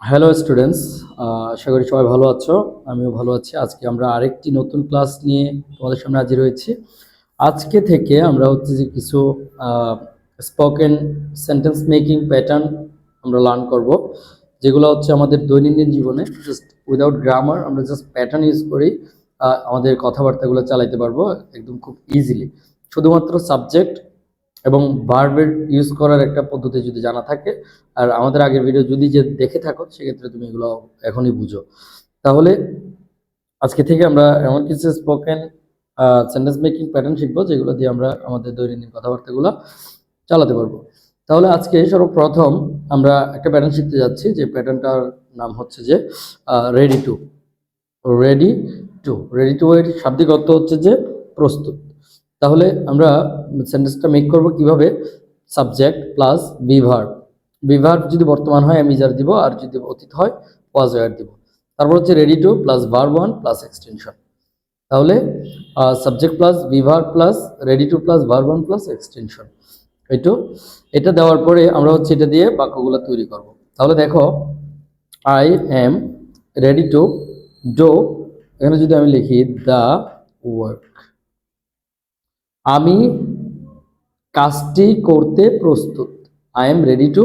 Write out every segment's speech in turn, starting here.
Hello students, আশা করি সবাই ভালো আছো। আমিও ভালো আছি। আজকে আমরা আরেকটি নতুন ক্লাস নিয়ে তোমাদের সামনে হাজির হয়েছি। আজকে থেকে আমরা হচ্ছে যে কিছু স্পোকেন সেন্টেন্স মেকিং প্যাটার্ন আমরা লার্ন করব, যেগুলো হচ্ছে আমাদের দৈনন্দিন জীবনে জাস্ট উইদাউট গ্রামার আমরা জাস্ট প্যাটার্ন ইউজ করেই আমাদের কথাবার্তাগুলো চালাইতে পারবো একদম খুব ইজিলি। শুধুমাত্র সাবজেক্ট এবং ভার্বের ইউজ করার একটা পদ্ধতি যদি জানা থাকে, আর আমাদের আগের ভিডিও যদি যে দেখে থাকো, সেক্ষেত্রে তুমি এগুলো এখনই বুঝো। তাহলে আজকে থেকে আমরা এমন কিছু স্পোকেন সেন্টেন্স মেকিং প্যাটার্ন শিখবো, যেগুলো দিয়ে আমরা আমাদের দৈনন্দিন কথাবার্তাগুলো চালাতে পারবো। তাহলে আজকে সর্বপ্রথম আমরা একটা প্যাটার্ন শিখতে যাচ্ছি, যে প্যাটার্নটার নাম হচ্ছে যে ready to. Ready ready to এর শাব্দিক অর্থ হচ্ছে যে প্রস্তুত। তাহলে আমরা সেন্টেন্সটা মেক করব কিভাবে? Subject plus be verb. বিভার্ব যদি বর্তমান হয় আমি যার দিব, আর যদি অতীত হয় ওয়াজ ওয়্যার দিব। তারপর হচ্ছে ready to plus verb one plus extension. তাহলে subject plus be verb plus ready to plus verb one plus extension. এটা দেওয়ার পরে আমরা হচ্ছে এটা দিয়ে বাক্যগুলো তৈরি করব। তাহলে দেখো, I am ready to do. এখানে যদি আমি লিখি দ্য ওয়ার্ক, আমি কাজটি করতে প্রস্তুত। I am ready to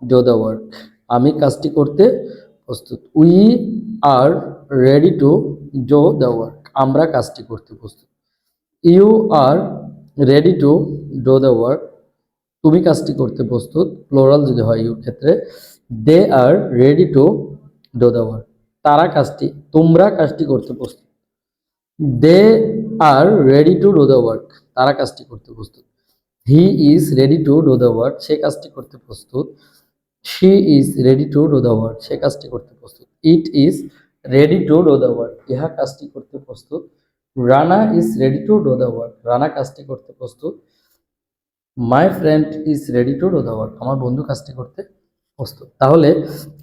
do the work, আমি কাজটি করতে প্রস্তুত। We are ready to do the work, আমরা কাজটি করতে প্রস্তুত। You are ready to do the work, তুমি কাজটি করতে প্রস্তুত, প্লোরাল যদি হয় ইউর ক্ষেত্রে। They are ready to do the work, তোমরা কাজটি করতে প্রস্তুত। They are ready to do the work, তারা কাজটি করতে প্রস্তুত। He is ready to do the work, সে কাজটি করতে প্রস্তুত। She is ready to do the work, সে কাজটি করতে প্রস্তুত। It is ready to do the work, ইহা কাজটি করতে প্রস্তুত। Rana is ready to do the work, Rana কাজটি করতে প্রস্তুত। My friend is ready to do the work, আমার বন্ধু কাজটি করতে প্রস্তুত। তাহলে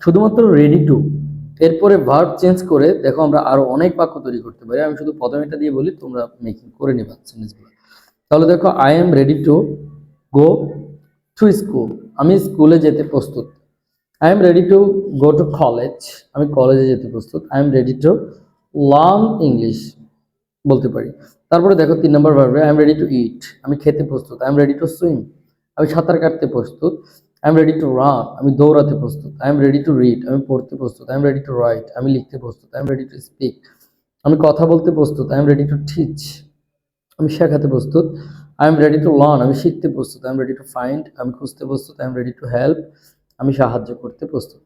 শুধুমাত্র রেডি টু, এরপরে ভার্ব চেঞ্জ করে দেখো আমরা আরো অনেক বাক্য তৈরি করতে পারি। আমি শুধু প্রথম এটা দিয়ে বলি, তোমরা মেকিং করে নিবা সেন্টেন্সগুলো। তাহলে দেখো, I am ready to go to school, আমি স্কুলে যেতে প্রস্তুত। I am ready to go to college, আমি কলেজে যেতে প্রস্তুত। I am ready to learn English বলতে পারি। তারপরে দেখো 3 নম্বর ভার্বে, আই এম রেডি টু ইট, আমি খেতে প্রস্তুত। I am ready to swim, আমি সাঁতার কাটতে প্রস্তুত। I am ready to run, আমি দৌড়াতে প্রস্তুত। I am ready to read, আমি পড়তে প্রস্তুত। I am ready to right, আমি লিখতে প্রস্তুত। I am ready to speak, আমি কথা বলতে প্রস্তুত। I am ready to teach, আমি শেখাতে প্রস্তুত। I am ready to learn, আমি শিখতে প্রস্তুত। I am ready to find, আমি খুঁজতে প্রস্তুত। I am ready to help, আমি সাহায্য করতে প্রস্তুত।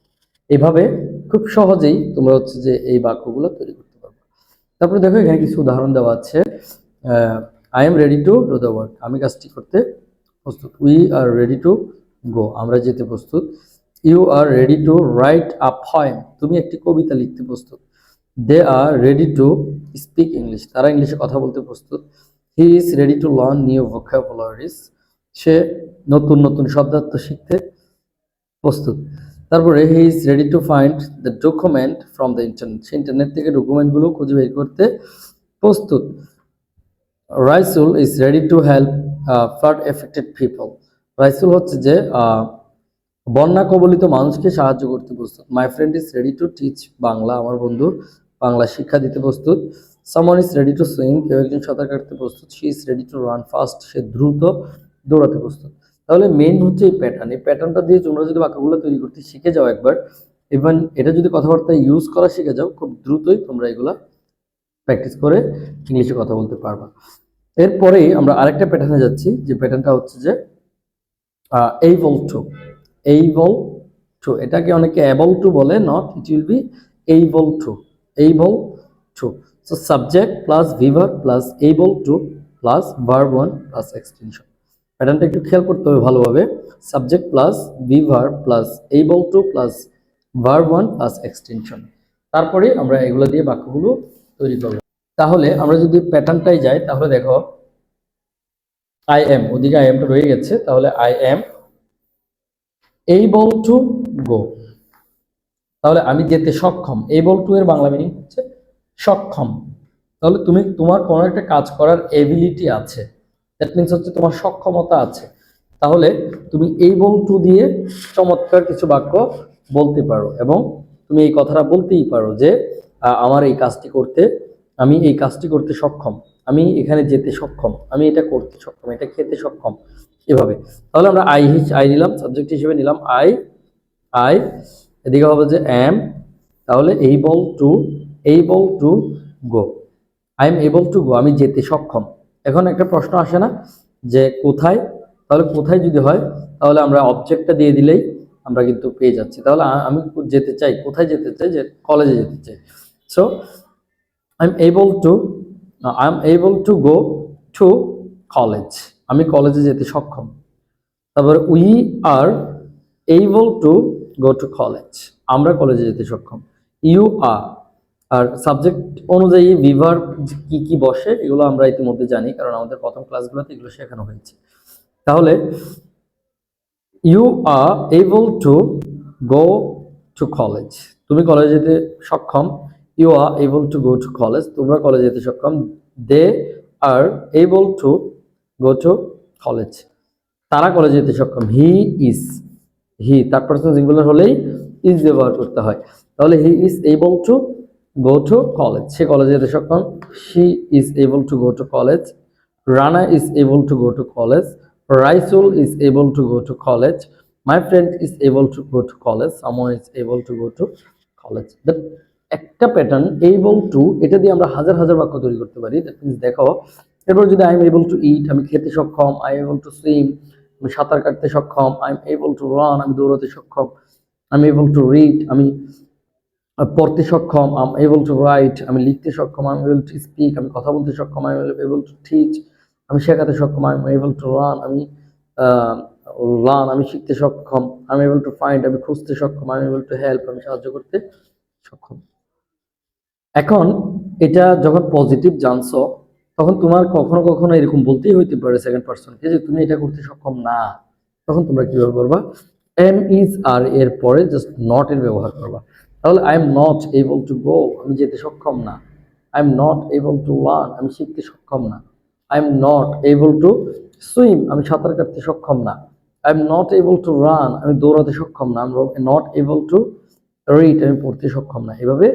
এইভাবে খুব সহজেই তোমরা হচ্ছে যে এই বাক্যগুলো তৈরি করতে পারবে। তারপরে দেখো, এখানে কিছু উদাহরণ দেওয়া আছে। I am ready to do the work, আমি কাজটি করতে প্রস্তুত। We are ready to go, আমরা যেতে প্রস্তুত। You are ready to write a poem, তুমি একটি কবিতা লিখতে প্রস্তুত। They are ready to speak English, তারা ইংলিশে কথা বলতে প্রস্তুত। He is ready to learn new vocabularies, সে নতুন নতুন শব্দার্থ শিখতে প্রস্তুত। তারপরে he is ready to find the document from the internet, say internet থেকে ডকুমেন্টগুলো খুঁজে বের করতে প্রস্তুত। Raisul is ready to help flood affected people, Raisul হচ্ছে যে বন্যা কবলিত মানুষকে সাহায্য করতে প্রস্তুত। My friend is ready to teach Bangla, আমার বন্ধু বাংলা শিক্ষা দিতে প্রস্তুত। Someone is ready to swim, কেউ একজন সাঁতার কাটতে প্রস্তুত। She is ready to run fast, সে দ্রুত দৌড়াতে প্রস্তুত। তাহলে মেইন হচ্ছে এই প্যাটার্ন। এই প্যাটার্নটা দিয়ে তোমরা যদি বাক্যগুলো তৈরি করতে শিখে যাও একবার, ইভেন এটা যদি কথাবার্তা ইউজ করা শিখে যাও, খুব দ্রুতই তোমরা এগুলা প্র্যাকটিস করে ইংলিশে কথা বলতে পারবা। এরপরেই আমরা আরেকটা প্যাটার্নে যাচ্ছি, যে প্যাটার্নটা হচ্ছে যে এইবল টু। এইবল টু, এটাকে অনেকে অ্যাবল টু বলে, not, it will be able to. Able to, so subject plus be verb plus able to plus verb one plus extension. প্যাটার্নটা একটু খেয়াল করতে হবে ভালোভাবে। Subject plus be verb plus able to plus verb one plus extension. তারপরে আমরা এগুলো দিয়ে বাক্যগুলো তৈরি করব। তাহলে আমরা যদি প্যাটার্নটাই যাই, তাহলে দেখো, আই এম, ওদিকে আই এমটা রয়ে গেছে। তাহলে I am able to go, তাহলে আমি যেতে সক্ষম। এইবল টু এর বাংলা মিনিং হচ্ছে সক্ষম। তাহলে তোমার কোনো একটা কাজ করার এবিলিটি আছে, দ্যাট মিনস হচ্ছে তোমার সক্ষমতা আছে। তাহলে তুমি এইবল টু দিয়ে চমৎকার কিছু বাক্য বলতে পারো এবং তুমি এই কথাটা বলতেই পারো যে আমার এই কাজটি করতে, আমি এই কাজটি করতে সক্ষম, আমি এখানে যেতে সক্ষম, আমি এটা করতে সক্ষম, এটা খেতে সক্ষম, এভাবে। তাহলে আমরা আই নিলাম, সাবজেক্ট হিসেবে নিলাম আই, এদিকে হবে যে এম, তাহলে able to go, I am able to গো, আমি যেতে সক্ষম। এখন একটা প্রশ্ন আসে না যে কোথায়, তাহলে কোথায় যদি হয় তাহলে আমরা অবজেক্টটা দিয়ে দিলেই আমরা কিন্তু পেয়ে যাচ্ছি। তাহলে আমি যেতে চাই, কোথায় যেতে চাই, যে কলেজে যেতে চাই। So I am able to go to college, আমি কলেজে যেতে সক্ষম। তারপরে we are able to go to college, আমরা কলেজে যেতে সক্ষম। ইউ আর, আর সাবজেক্ট অনুযায়ী ভিভার্ব কি কি বসে এগুলো আমরা ইতিমধ্যে জানি, কারণ আমাদের প্রথম ক্লাসগুলোতে এগুলো শেখানো হয়েছে। তাহলে you are able to go to college, তুমি কলেজে যেতে সক্ষম। You are able to go to college, তোমরা কলেজে যেতে সক্ষম। They are able to go to college, তারা কলেজে যেতে সক্ষম। হি তার পার্সন সিঙ্গুলার হলেই ইজ ব্যবহার করতে হয়। তাহলে he is able to go to college, সে কলেজে যেতে সক্ষম। She is able to go to college. Rana is able to go to college. Raisul is able to go to college. My friend is able to go to college. Someone is able to go to college. That একটা pattern able to, এটা দিয়ে আমরা হাজার হাজার বাক্য তৈরি করতে পারি। দ্যাট মিনস দেখো, এরপর যদি আই এম এবল টু ইট, আমি খেতে সক্ষম। I am able to swim, আমি সাঁতার কাটতে সক্ষম। I am able to run, আমি দৌড়াতে সক্ষম। I am able to read, আমি পড়তে সক্ষম। I am able to right, আমি লিখতে সক্ষম। I am able to speak, আমি কথা বলতে সক্ষম। I am able to teach, আমি শেখাতে সক্ষম। I am able to run, আমি আমি শিখতে সক্ষম। I am able to find, আমি খুঁজতে সক্ষম। I am able to help, আমি সাহায্য করতে সক্ষম। এখন এটা যখন পজিটিভ জানছো, তখন তোমার কখনো কখনো এরকম বলতেই হইতে পারে সেকেন্ড পার্সনকে যে তুমি এটা করতে সক্ষম না, তখন তোমরা কিভাবে করবা? এম ইজ আর এর পরে জাস্ট নট এর ব্যবহার করবা। তাহলে I am not able to গো, আমি যেতে সক্ষম না। I am not able to learn, আমি শিখতে সক্ষম না। I am not able to swim, আমি সাঁতার কাটতে সক্ষম না। I am not able to run, আমি দৌড়াতে সক্ষম না। I am not able to read, আমি পড়তে সক্ষম না। এভাবে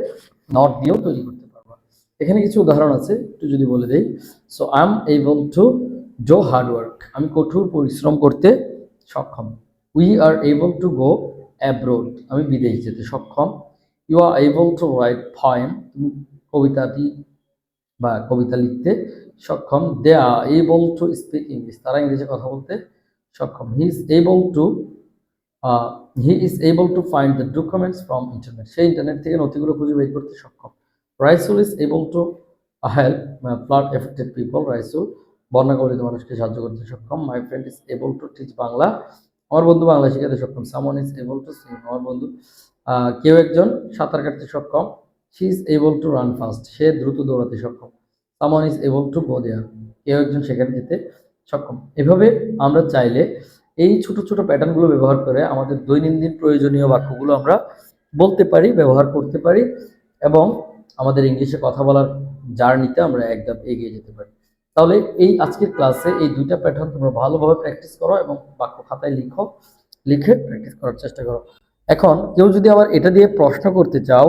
নট দিয়েও তৈরি করতে পারবা। এখানে কিছু উদাহরণ আছে, একটু যদি বলে দেই। So I am able to do hard work, আমি কঠোর পরিশ্রম করতে সক্ষম। We are able to go abroad, আমি বিদেশ যেতে সক্ষম। You are able to write poem, তুমি কবিতাটি বা কবিতা লিখতে সক্ষম। They are able to speak English, তারা ইংরেজি কথা বলতে সক্ষম। He is able to find the documents from internet, সেই ইন্টারনেট থেকে নথিগুলো খুঁজে বের করতে সক্ষম। Raisul is able two help flood affected people, Raisul বন্যা কবলিত মানুষকে সাহায্য করতে সক্ষম। My friend is able to teach Bangla, আমার বন্ধু বাংলা শেখাতে সক্ষম। Someone is able to swim, আমার বন্ধু কেউ একজন সাঁতার কাটতে সক্ষম। She is able to run fast, সে দ্রুত দৌড়াতে সক্ষম। Someone is able to go there, কেউ একজন সেখানে যেতে সক্ষম। এভাবে আমরা চাইলে এই ছোট ছোট প্যাটার্নগুলো ব্যবহার করে আমাদের দৈনন্দিন প্রয়োজনীয় বাক্যগুলো আমরা বলতে পারি, ব্যবহার করতে পারি এবং আমাদের ইংলিশে কথা বলার জার্নিতে আমরা একদম এগিয়ে যেতে পারি। তাহলে এই আজকের ক্লাসে এই দুইটা প্যাটার্ন তোমরা ভালোভাবে প্র্যাকটিস করো এবং বাক্য খাতায় লিখে প্র্যাকটিস করার চেষ্টা করো। এখন কেউ যদি আবার এটা দিয়ে প্রশ্ন করতে চাও,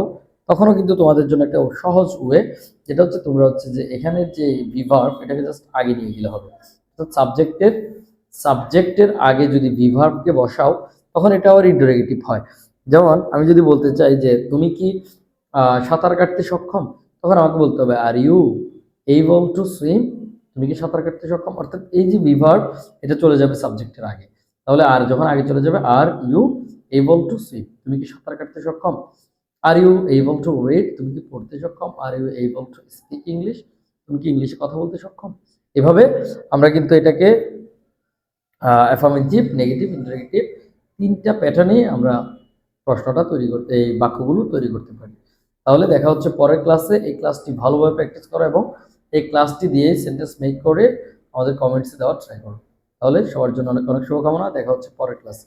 তখনও কিন্তু তোমাদের জন্য একটা সহজ ওয়ে, যেটা হচ্ছে তোমরা হচ্ছে যে এখানে যে ভিভার্ব, এটাকে জাস্ট আগে নিয়ে গেলে হবে। তো সাবজেক্টের আগে যদি ভিভার্বকে বসাও, তখন এটা আবার ইন্টারোগেটিভ হয়। যেমন আমি যদি বলতে চাই যে তুমি কি সাঁতার কাটতে সক্ষম, তখন আমাকে বলতে হবে are you able to swim, তুমি কি সাঁতার কাটতে সক্ষম। অর্থাৎ এই যে ভিভার্ব, এটা চলে যাবে সাবজেক্টের আগে। তাহলে আর যখন আগে চলে যাবে, are you able to swim, তুমি কি সাঁতার কাটতে সক্ষম। Are you able to read, তুমি কি পড়তে সক্ষম। Are you able to speak English, তুমি কি ইংলিশে কথা বলতে সক্ষম। এভাবে আমরা কিন্তু এটাকে অ্যাফার্মেটিভ, নেগেটিভ, ইন্টারোগেটিভ তিনটা প্যাটার্নে আমরা প্রশ্নটা তৈরি করতে, এই বাক্যগুলো তৈরি করতে পারি। তাহলে দেখা হচ্ছে পরের ক্লাসে। এই ক্লাসটি ভালোভাবে প্র্যাকটিস করো এবং এই ক্লাসটি দিয়ে সেন্টেন্স মেক করে আমাদের কমেন্টসে দেওয়ার ট্রাই করো। তাহলে সবার জন্য অনেক অনেক শুভকামনা, দেখা হচ্ছে পরের ক্লাসে।